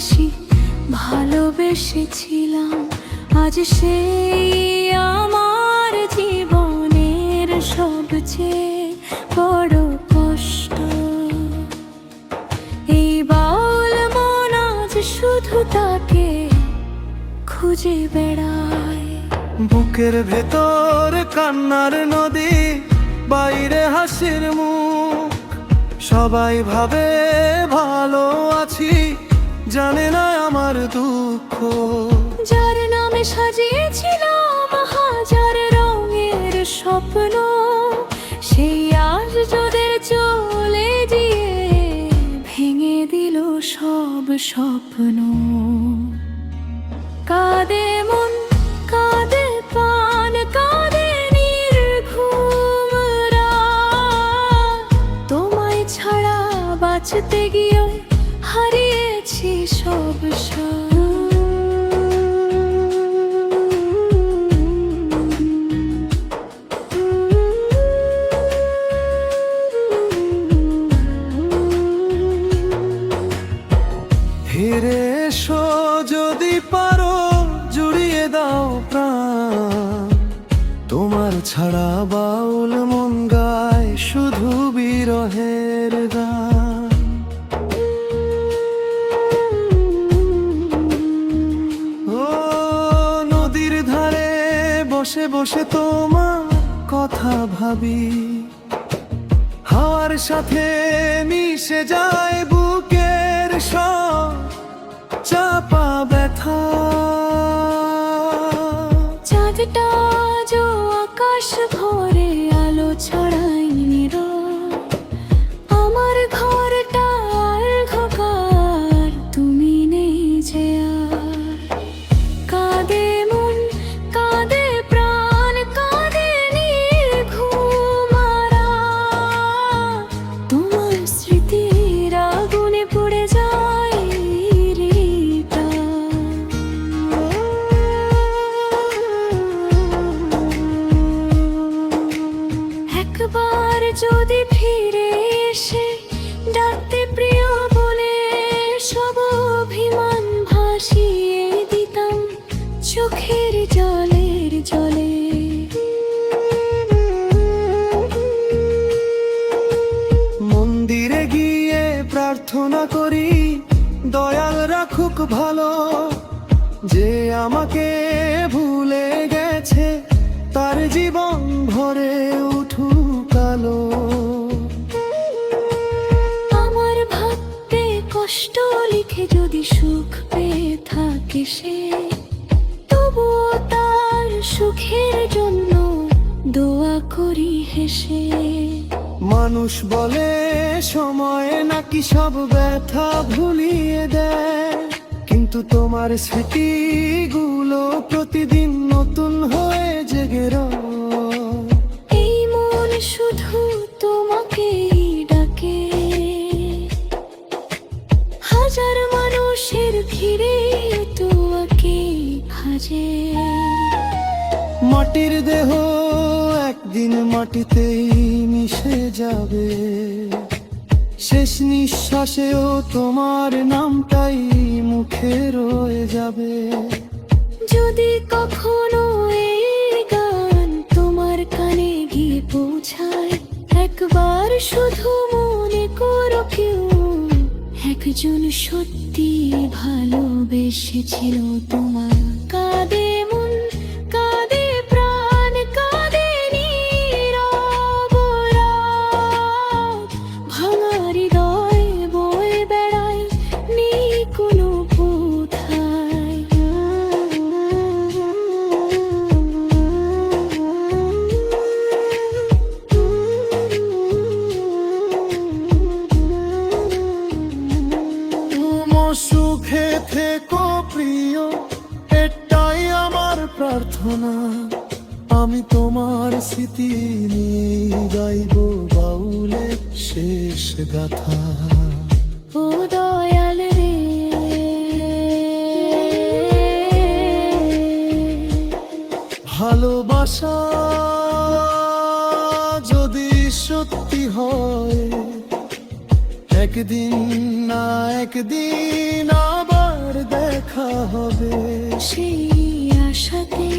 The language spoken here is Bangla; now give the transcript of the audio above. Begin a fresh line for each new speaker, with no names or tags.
বেশি ভালোবেসেছিলাম। আজ সেই আমার জীবনের সবচেয়ে বড় কষ্ট। এই বাউল মন আজ শুধু তাকে খুঁজে বেড়ায়।
বুকের ভেতর কান্নার নদী, বাইরে হাসির মুখ। সবাই ভাবে ভালো আছি, জানে না আমার দুঃখ।
যার নামে সাজিয়েছিলাম হাজার রঙের স্বপ্ন, সেই আজ তোদের চলে গিয়ে ভেঙে দিল সব স্বপ্ন। কাঁদে মন, কাঁদে প্রাণ, কাঁদে নির্ঘুম রাত। তোমায় ছাড়া বাঁচতে গিয়ে হারিয়েছি সব স্বাদ।
ফিরে এসো যদি পারো, জুড়িয়ে দাও প্রাণ। তোমার ছাড়া বাউল মন গায় শুধু বিরহের গান। ও নদীর ধারে বসে বসে তোমার কথা ভাবি, হাওয়ার সাথে মিশে যায় বুকের সব চাপা ব্যথা।
চাঁদটা যে আকাশ ভরে আলো ছড়াই নীরব, আমার ঘরটা অন্ধকার, তুমি নেই যে আর। কাঁদে মন, কাঁদে প্রাণ, কাঁদে নির্ঘুম রাত। তোমার স্মৃতির আগুনে পুড়ে যায় হৃদয়। একবার যদি ফিরে এসে ডাকতে প্রিয় বলে, সব অভিমান ভাসিয়ে দিতাম চোখের জলের জলে।
মন্দিরে গিয়ে প্রার্থনা করি, দয়াল রাখুক ভালো। যে আমাকে ভুলে গেছে, তার জীবন ভরে উঠুক আলো।
আমার ভাবতে কষ্ট লিখে যদি সুখ পেয়ে থাকে সে, তবুও তার সুখের জন্য দোয়া করি হেসে।
মানুষ বলে সময় নাকি সব ব্যথা ভুলিয়ে দেয়, কিন্তু তোমার স্মৃতিগুলো প্রতিদিন নতুন হয়ে জেগে রয়।
এই মন শুধু তোমাকেই ডাকে, হাজার মানুষের ভিড়ে তোমাকে ভাজে।
মাটির দেহ একদিন মাটিতেই মিশে যাবে, শেষ নিঃশ্বাসেও তোমার নামটাই মুখে রয়ে যাবে।
যদি কখনো এই গান তোমার কানে গিয়ে পৌঁছায়, একবার শুধু মনে করো কেউ একজন সত্যি ভালোবেসেছিল তোমার। কাঁদে মন, কাঁদে প্রাণ, কাঁদে নীরব রাত। ভাঙা হৃদয় বয়ে বেড়ায়, নেই কোনো কোথায়।
তোমার সুখে থেকো প্রিয়, এটাই আমার প্রার্থনা। আমি তোমার স্মৃতি নিয়ে গাইব বাউলের শেষ গাথা।
ও দয়াল রে,
ভালোবাসা যদি সত্যি হয়, একদিন না একদিন আবার দেখা হবে।
সেই আশাতে